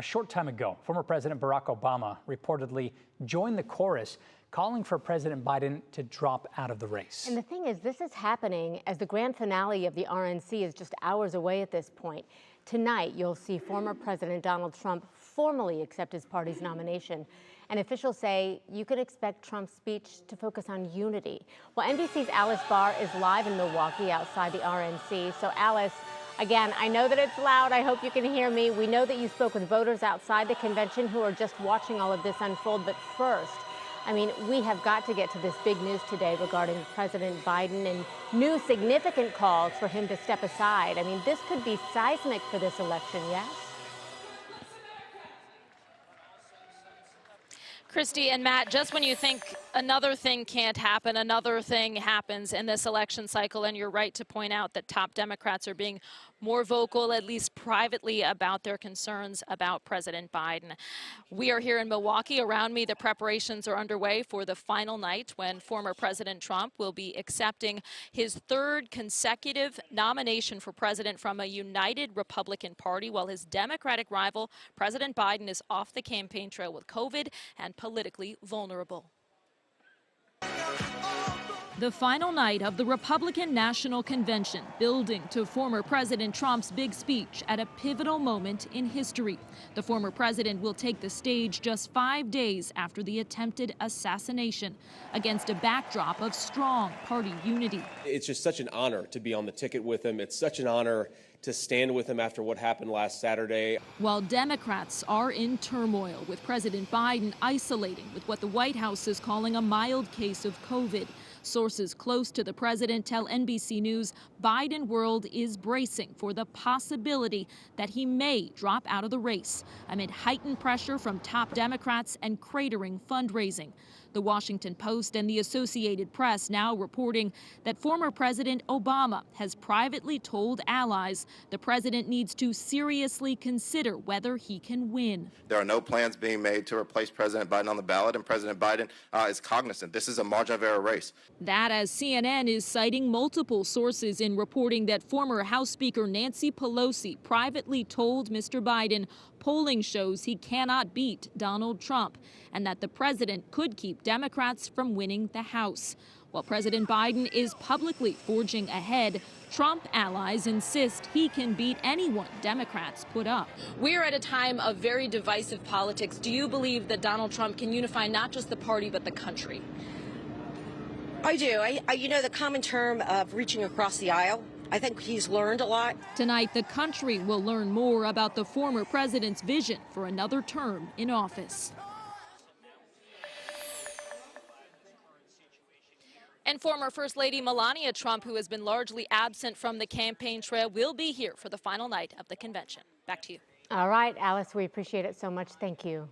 A short time ago, former President Barack Obama reportedly joined the chorus calling for President Biden to drop out of the race. And the thing is, this is happening as the grand finale of the RNC is just hours away at this point. Tonight, you'll see former President Donald Trump formally accept his party's nomination. And officials say you can expect Trump's speech to focus on unity. Well, NBC's Alice Barr is live in Milwaukee outside the RNC. So, Alice, again, I know that it's loud. I hope you can hear me. We know that you spoke with voters outside the convention who are just watching all of this unfold. But first, I mean, we have got to get to this big news today regarding President Biden and new significant calls for him to step aside. I mean, this could be seismic for this election, yes? Christy and Matt, just when you think another thing can't happen, another thing happens in this election cycle. And you're right to point out that top Democrats are being more vocal, at least privately, about their concerns about President Biden. We are here in Milwaukee. Around me, the preparations are underway for the final night when former President Trump will be accepting his third consecutive nomination for president from a united Republican Party, while his Democratic rival, President Biden, is off the campaign trail with COVID and politically vulnerable. The final night of the Republican National Convention, building to former President Trump's big speech at a pivotal moment in history. The former president will take the stage just 5 days after the attempted assassination, against a backdrop of strong party unity. It's just such an honor to be on the ticket with him. It's such an honor to stand with him after what happened last Saturday. While Democrats are in turmoil, with President Biden isolating with what the White House is calling a mild case of COVID. Sources close to the president tell NBC News Biden world is bracing for the possibility that he may drop out of the race amid heightened pressure from top Democrats and cratering fundraising. The Washington Post and the Associated Press now reporting that former President Obama has privately told allies the president needs to seriously consider whether he can win. There are no plans being made to replace President Biden on the ballot, and President Biden is cognizant this is a margin of error race. That as CNN is citing multiple sources in reporting that former House Speaker Nancy Pelosi privately told Mr. Biden polling shows he cannot beat Donald Trump and that the president could keep Democrats from winning the House. While President Biden is publicly forging ahead, Trump allies insist he can beat anyone Democrats put up. We're at a time of very divisive politics. Do you believe that Donald Trump can unify not just the party but the country? I do. You know, the common term of reaching across the aisle, I think he's learned a lot. Tonight, the country will learn more about the former president's vision for another term in office. And former First Lady Melania Trump, who has been largely absent from the campaign trail, will be here for the final night of the convention. Back to you. All right, Alice, we appreciate it so much. Thank you.